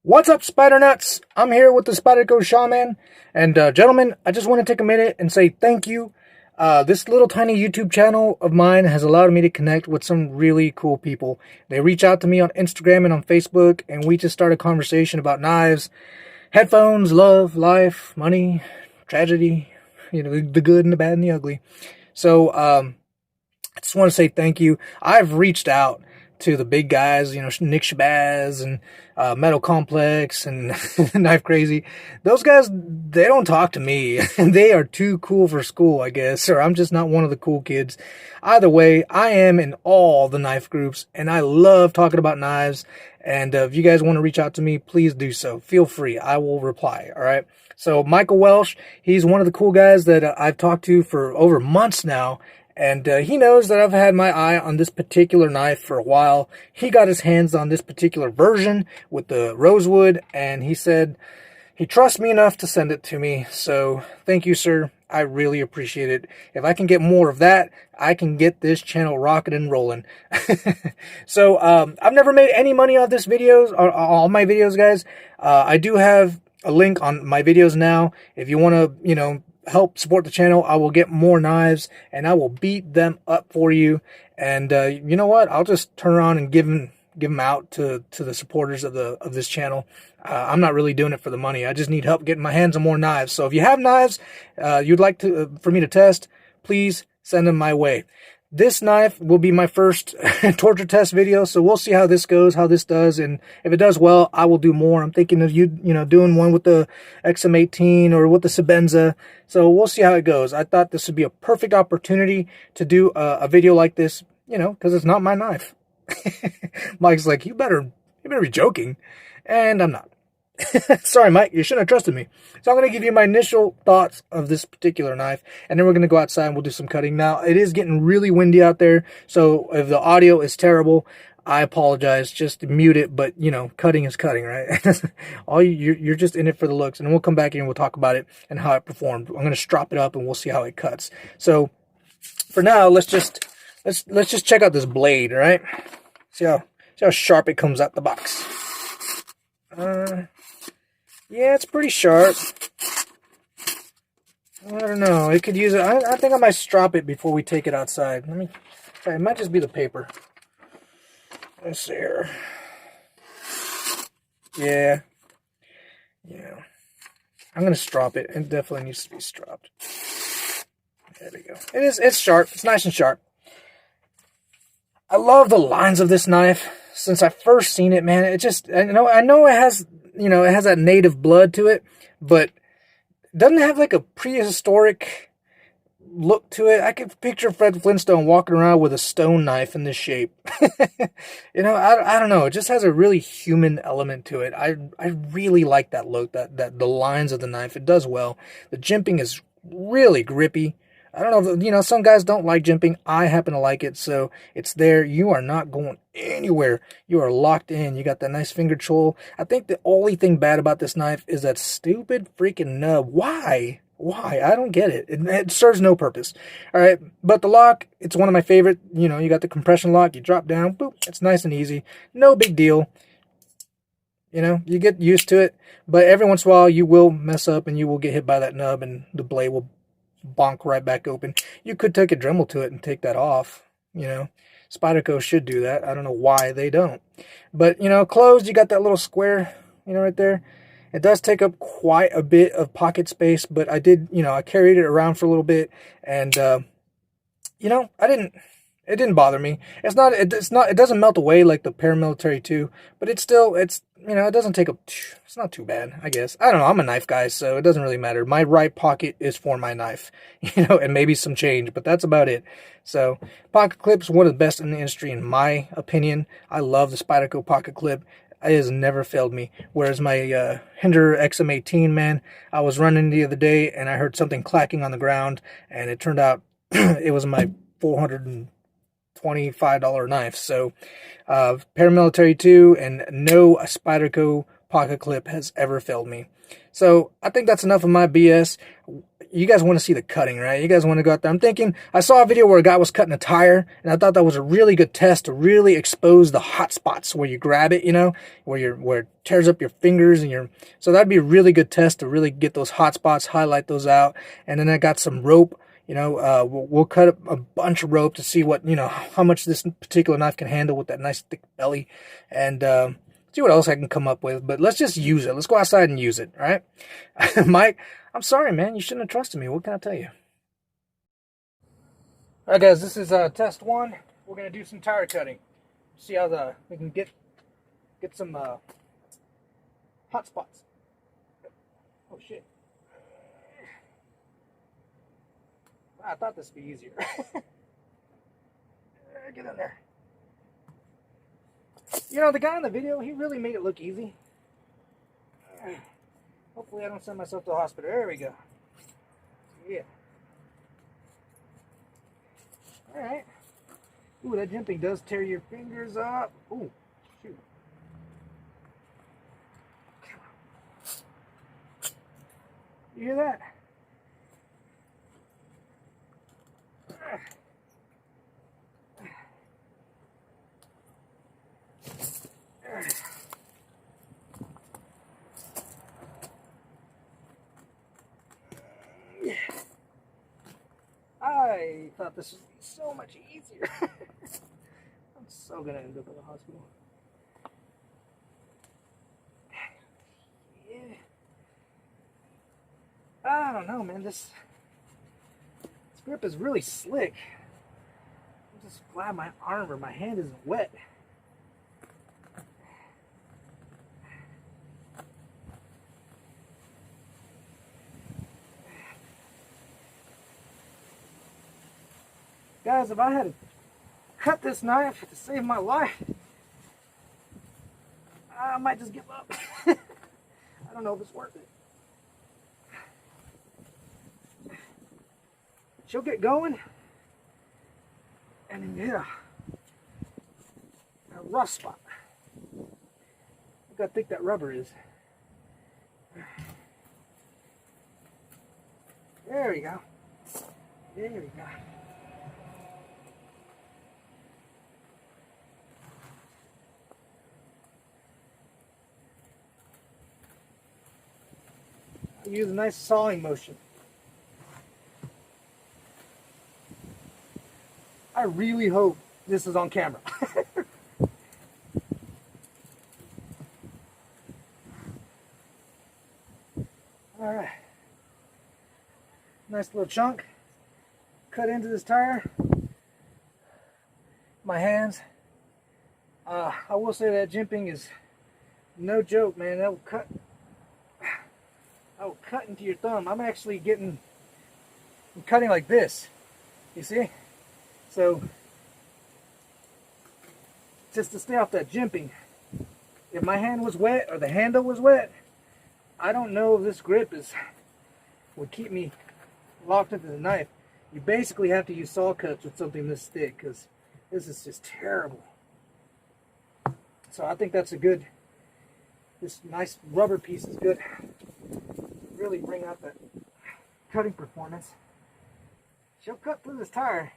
What's up, Spider Nuts? I'm here with the Spyderco Shaman. And, gentlemen, I just want to take a minute and say thank you. This little tiny YouTube channel of mine has allowed me to connect with some really cool people. They reach out to me on Instagram and on Facebook, and we just start a conversation about knives, headphones, love, life, money, tragedy, the good and the bad and the ugly. So, I just want to say thank you. I've reached out to the big guys, Nick Shabazz and Metal Complex and Knife Crazy. Those guys, they don't talk to me. They are too cool for school, I guess, or I'm just not one of the cool kids. Either way, I am in all the knife groups, and I love talking about knives. And if you guys want to reach out to me, please do so. Feel free. I will reply, all right? So Michael Welsh, he's one of the cool guys that I've talked to for over months now. And he knows that I've had my eye on this particular knife for a while. He got his hands on this particular version with the rosewood, and he said he trusts me enough to send it to me. So thank you, sir. I really appreciate it. If I can get more of that, I can get this channel rocking and rolling. So I've never made any money off this videos, or all my videos, guys. I do have a link on my videos now. If you want to, help support the channel, I will get more knives and I will beat them up for you. And you know what? I'll just turn around and give them out to the supporters of this channel. I'm not really doing it for the money. I just need help getting my hands on more knives. So if you have knives you'd like for me to test, please send them my way. This knife will be my first torture test video, so we'll see how this goes, how this does, and if it does well, I will do more. I'm thinking of doing one with the XM18 or with the Sebenza, so we'll see how it goes. I thought this would be a perfect opportunity to do a video like this, because it's not my knife. Mike's like, you better be joking, and I'm not. Sorry, Mike, you shouldn't have trusted me. So I'm going to give you my initial thoughts of this particular knife, and then we're going to go outside and we'll do some cutting. Now, it is getting really windy out there, so if the audio is terrible, I apologize. Just mute it, but, cutting is cutting, right? You're just in it for the looks, and we'll come back and we'll talk about it and how it performed. I'm going to strop it up, and we'll see how it cuts. So, for now, let's just check out this blade, all right? See how sharp it comes out the box. Yeah, it's pretty sharp. I don't know. I could use it. I think I might strop it before we take it outside. Let me try. It might just be the paper. Let's see here. Yeah. I'm gonna strop it. It definitely needs to be stropped. There we go. It's sharp. It's nice and sharp. I love the lines of this knife. Since I first seen it, man, I know it has, it has that native blood to it, but it doesn't have like a prehistoric look to it. I could picture Fred Flintstone walking around with a stone knife in this shape. I don't know. It just has a really human element to it. I really like that look, that the lines of the knife. It does well. The jimping is really grippy. I don't know if, some guys don't like jimping. I happen to like it, so it's there. You are not going anywhere. You are locked in. You got that nice finger choil. I think the only thing bad about this knife is that stupid freaking nub. Why? I don't get it. It serves no purpose. All right, but the lock, it's one of my favorite. You got the compression lock. You drop down, boop. It's nice and easy. No big deal. You get used to it, but every once in a while you will mess up and you will get hit by that nub and the blade will bonk right back open. You could take a Dremel to it and take that off. Spyderco should do that. I don't know why they don't. But, closed, you got that little square, right there. It does take up quite a bit of pocket space, but I did, I carried it around for a little bit, and, it didn't bother me. It doesn't melt away like the Paramilitary 2, but it doesn't take up, it's not too bad, I guess. I don't know, I'm a knife guy, so it doesn't really matter. My right pocket is for my knife, and maybe some change, but that's about it. So, pocket clip's one of the best in the industry, in my opinion. I love the Spyderco pocket clip. It has never failed me. Whereas my Hinder XM18, man, I was running the other day, and I heard something clacking on the ground, and it turned out it was my $425 knife. So Paramilitary 2 and no Spyderco pocket clip has ever failed me. So I think that's enough of my BS. you guys want to see the cutting, right? You guys want to go out there. I'm thinking, I saw a video where a guy was cutting a tire, and I thought that was a really good test to really expose the hot spots where you grab it, you know, where it tears up your fingers and so that'd be a really good test to really get those hot spots, highlight those out. And then I got some rope, you know, we'll cut up a bunch of rope to see what, you know, how much this particular knife can handle with that nice thick belly, and see what else I can come up with. But let's just use it. Let's go outside and use it, all right? Mike, I'm sorry, man. You shouldn't have trusted me. What can I tell you? All right, guys, this is test one. We're going to do some tire cutting. See how we can get some hot spots. Oh, shit. I thought this would be easier. Get in there. You know, the guy in the video, he really made it look easy. Hopefully I don't send myself to the hospital. There we go. Yeah. Alright. Ooh, that jumping does tear your fingers up. Ooh, shoot. You hear that? I thought this would be so much easier. I'm so gonna end up in the hospital. Yeah. I don't know, man. This grip is really slick. I'm just glad my arm or my hand isn't wet. Guys, if I had to cut this knife to save my life, I might just give up. I don't know if it's worth it. She'll get going, and then you hit a rough spot. Look how thick that rubber is. There we go. There we go. Use a nice sawing motion. I really hope this is on camera. All right. Nice little chunk. Cut into this tire. My hands. I will say that jimping is no joke, man. That will cut. Oh, cut into your thumb. I'm cutting like this. You see? So, just to stay off that jimping, if my hand was wet or the handle was wet, I don't know if this grip would keep me locked into the knife. You basically have to use saw cuts with something this thick, because this is just terrible. So I think that's this nice rubber piece is good. Really bring out that cutting performance. She'll cut through this tire.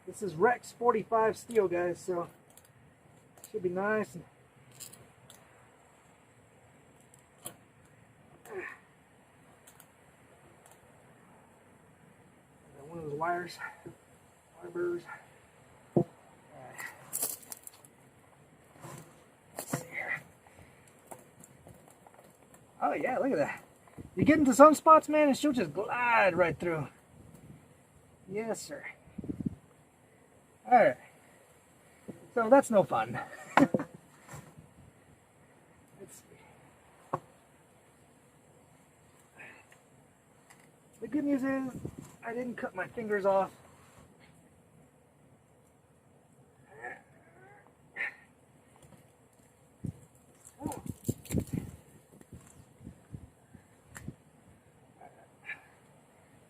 This is Rex 45 steel, guys, so should be nice. And one of those wire burrs. Oh yeah, look at that. You get into some spots, man, and she'll just glide right through. Yes, sir. Alright. So that's no fun. Let's see. The good news is I didn't cut my fingers off.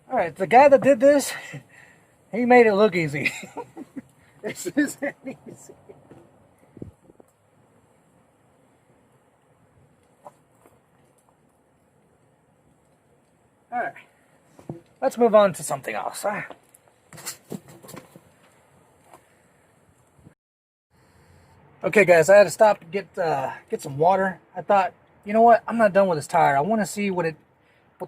Alright, the guy that did this, he made it look easy. This isn't easy. Alright. Let's move on to something else. Okay guys, I had to stop to get some water. I thought, you know what? I'm not done with this tire. I want to see what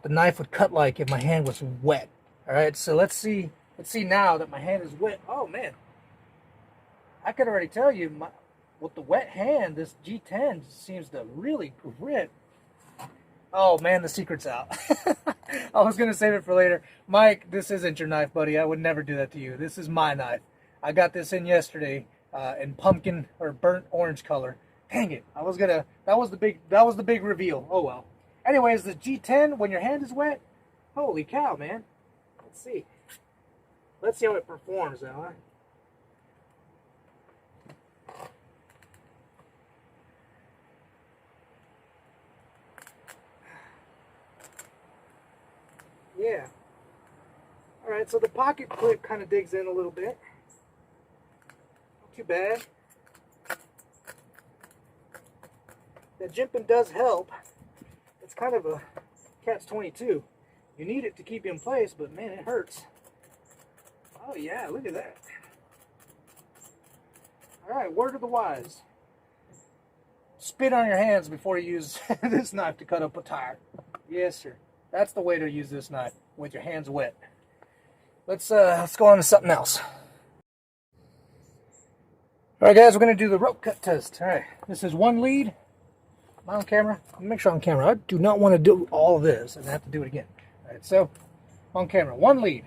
the knife would cut like if my hand was wet. Alright, so let's see now that my hand is wet. Oh man. I could already tell you with the wet hand, this G10 seems to really grip. Oh man, the secret's out. I was gonna save it for later. Mike, this isn't your knife, buddy. I would never do that to you. This is my knife. I got this in yesterday in pumpkin or burnt orange color. Dang it! That was the big reveal. Oh well. Anyways, the G10 when your hand is wet. Holy cow, man! Let's see. Let's see how it performs now. Huh? Yeah. Alright, so the pocket clip kind of digs in a little bit. Not too bad. That jimping does help. It's kind of a catch-22. You need it to keep you in place, but man, it hurts. Oh yeah, look at that. Alright, word of the wise. Spit on your hands before you use this knife to cut up a tire. Yes, sir. That's the way to use this knife, with your hands wet. Let's go on to something else. Alright guys, we're going to do the rope cut test. Alright, this is one lead. Am I on camera? Make sure I'm on camera. I do not want to do all of this and have to do it again. Alright, so, on camera, one lead.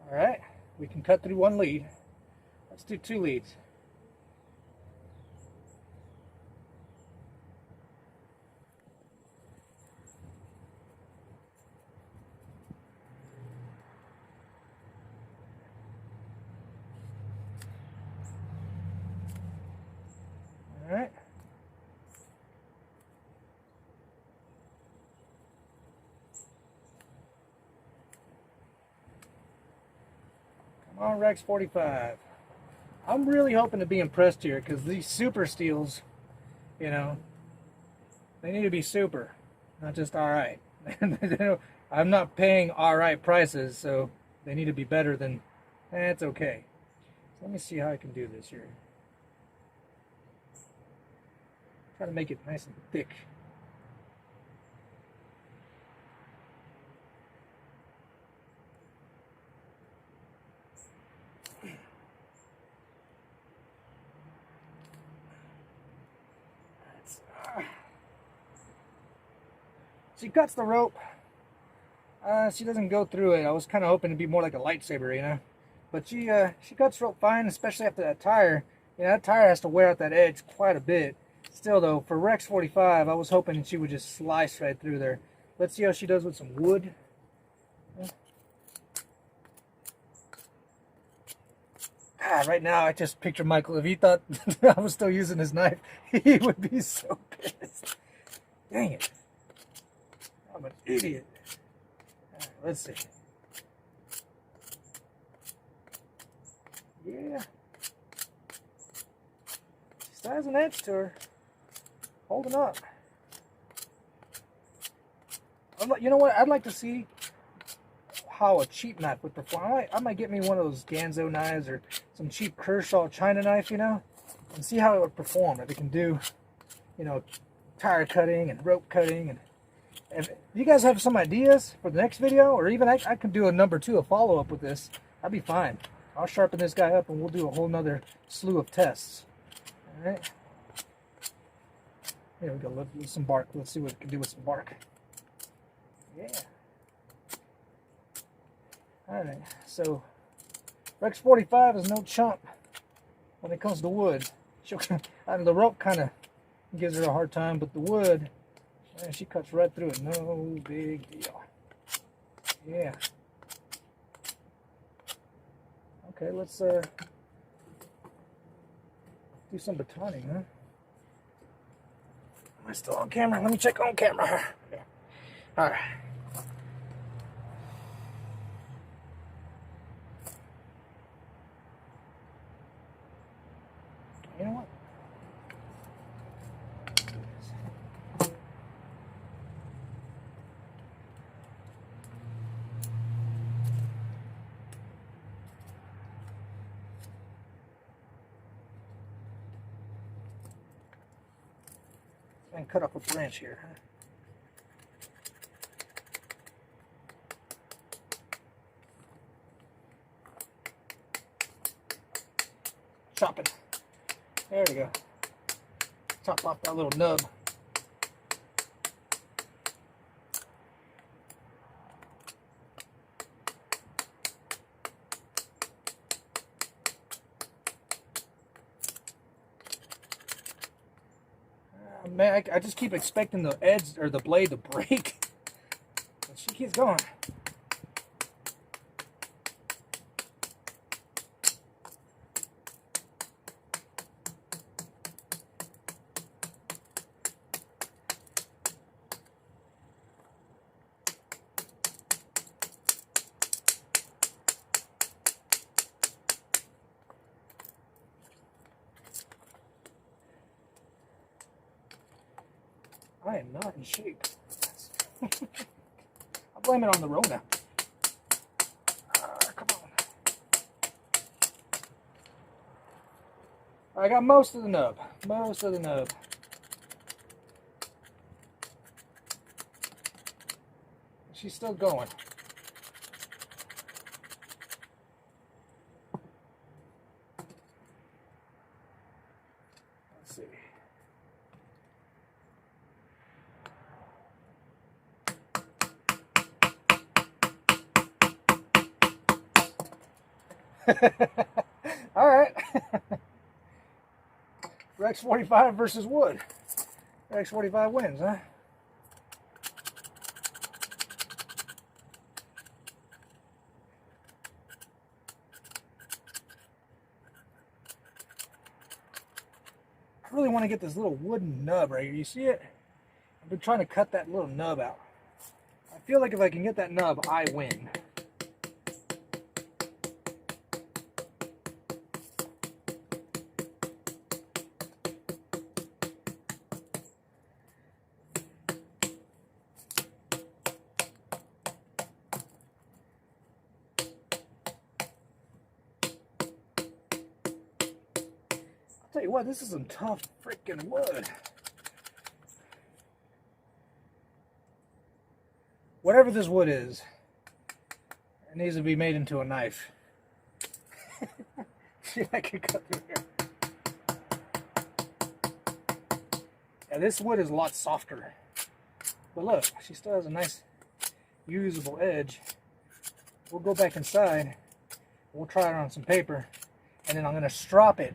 Alright, we can cut through one lead. Let's do two leads. Alright. Come on, Rex 45. I'm really hoping to be impressed here because these super steels, you know, they need to be super, not just alright. I'm not paying alright prices, so they need to be better than, it's okay. So let me see how I can do this here. Try to make it nice and thick. She cuts the rope. She doesn't go through it. I was kind of hoping to be more like a lightsaber, you know. But she cuts rope fine, especially after that tire. You know, that tire has to wear out that edge quite a bit. Still though, for Rex 45, I was hoping she would just slice right through there. Let's see how she does with some wood. Right now I just picture Michael. If he thought I was still using his knife, he would be so pissed. Dang it. I'm an idiot. Alright, let's see. Yeah. She still has an edge to her. Holding up. You know what? I'd like to see how a cheap knife would perform. I might get me one of those Ganzo knives or some cheap Kershaw China knife, you know, and see how it would perform. If it can do, you know, tire cutting and rope cutting. And if you guys have some ideas for the next video, or even I could do a number 2, a follow-up with this, that'd be fine. I'll sharpen this guy up and we'll do a whole nother slew of tests. All right. Here we go. Let's some bark. Let's see what we can do with some bark. Yeah. Alright, so Rex 45 is no chump when it comes to wood. The rope kind of gives her a hard time, but the wood, man, she cuts right through it. No big deal. Yeah. Okay, let's do some batoning, huh? Am I still on camera? Let me check on camera. Yeah. Alright. You know what? and cut off a branch here. Chop it. There we go. Chop off that little nub. Man, I just keep expecting the edge or the blade to break. But she keeps going. I am not in shape. I'll blame it on the Rona. Come on. I got most of the nub. Most of the nub. She's still going. Let's see. All right. Rex 45 versus wood. Rex 45 wins, huh? I really want to get this little wooden nub right here. You see it? I've been trying to cut that little nub out. I feel like if I can get that nub, I win. Tell you what, this is some tough freaking wood. Whatever this wood is, it needs to be made into a knife. See if I can cut through here. Yeah, this wood is a lot softer. But look, she still has a nice usable edge. We'll go back inside. We'll try it on some paper. And then I'm going to strop it.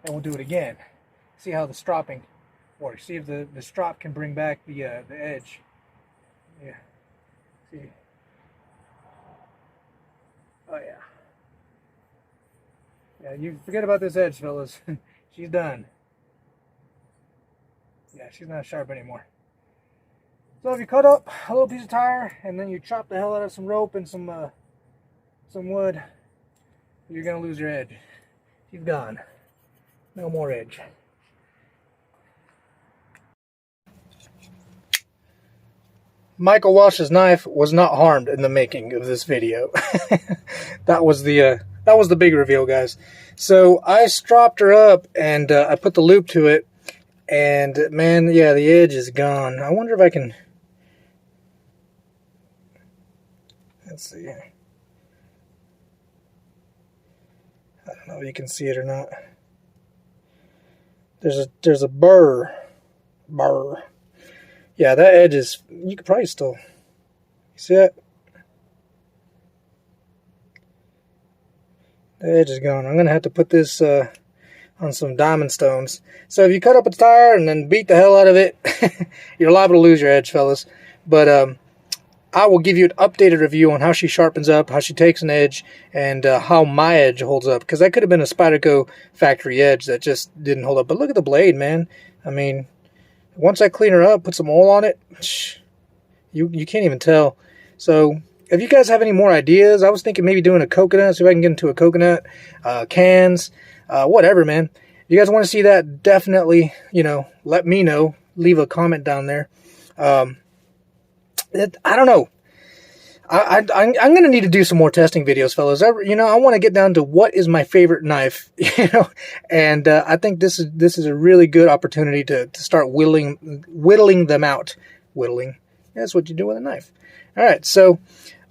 And we'll do it again. See how the stropping works. See if the strop can bring back the edge. Yeah. See. Oh yeah. Yeah, you forget about this edge, fellas. She's done. Yeah, she's not sharp anymore. So if you cut up a little piece of tire and then you chop the hell out of some rope and some wood, you're gonna lose your edge. She's gone. No more edge. Michael Walsh's knife was not harmed in the making of this video. That was the big reveal, guys. So I stropped her up and I put the loop to it, and man, yeah, the edge is gone. I wonder if I can. Let's see. I don't know if you can see it or not. There's a burr. Yeah, that edge is, you could probably still, you see that? The edge is gone. I'm going to have to put this on some diamond stones. So if you cut up a tire and then beat the hell out of it, you're liable to lose your edge, fellas. But I will give you an updated review on how she sharpens up, how she takes an edge, and how my edge holds up. Because that could have been a Spyderco factory edge that just didn't hold up. But look at the blade, man. I mean, once I clean her up, put some oil on it, you can't even tell. So if you guys have any more ideas, I was thinking maybe doing a coconut, see if I can get into a coconut, cans, whatever, man. If you guys want to see that, definitely, let me know. Leave a comment down there. I don't know. I'm going to need to do some more testing videos, fellas. I want to get down to what is my favorite knife, and I think this is a really good opportunity to start whittling them out. Whittling, that's what you do with a knife. All right, so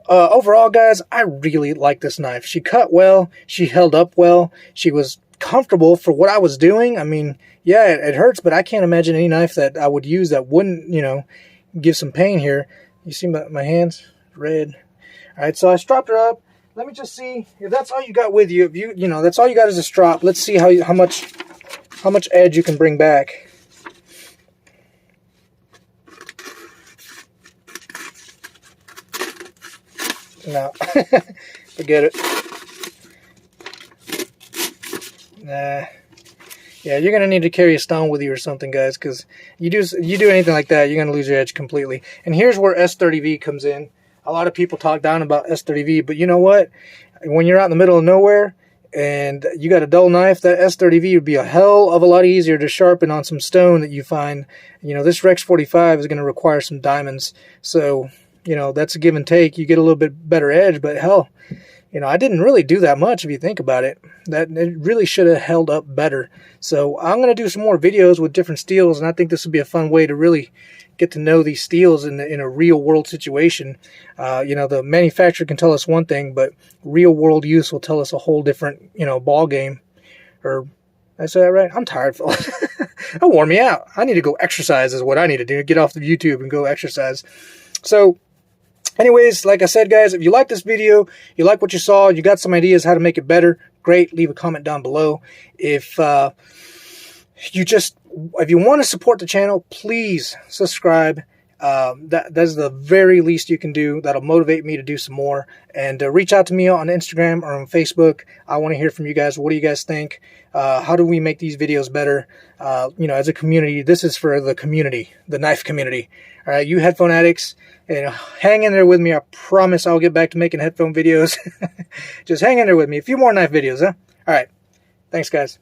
overall, guys, I really like this knife. She cut well, she held up well, she was comfortable for what I was doing. I mean, yeah, it hurts, but I can't imagine any knife that I would use that wouldn't, give some pain here. You see my hands? Red. All right, so I stropped her up. Let me just see if that's all you got with you. If that's all you got is a strop. Let's see how much edge you can bring back. No, forget it. Nah. Yeah, you're gonna need to carry a stone with you or something, guys, because you do anything like that, you're gonna lose your edge completely. And here's where S30V comes in. A lot of people talk down about S30V, but you know what? When you're out in the middle of nowhere and you got a dull knife, that S30V would be a hell of a lot easier to sharpen on some stone that you find. This Rex 45 is going to require some diamonds, so that's a give and take. You get a little bit better edge, but hell, I didn't really do that much if you think about it. That it really should have held up better. So I'm going to do some more videos with different steels, and I think this would be a fun way to really get to know these steels in a real world situation. The manufacturer can tell us one thing, but real world use will tell us a whole different, ball game. Or, did I say that right? I'm tired, fellas. That wore me out. I need to go exercise is what I need to do. Get off the YouTube and go exercise. So, anyways, like I said, guys, if you like this video, you like what you saw, you got some ideas how to make it better, great. Leave a comment down below. If you want to support the channel, please subscribe. That's the very least you can do. That'll motivate me to do some more. And reach out to me on Instagram or on Facebook. I want to hear from you guys. What do you guys think? How do we make these videos better? As a community, this is for the community, the knife community. All right, you headphone addicts, hang in there with me. I promise I'll get back to making headphone videos. Just hang in there with me. A few more knife videos, huh? All right. Thanks, guys.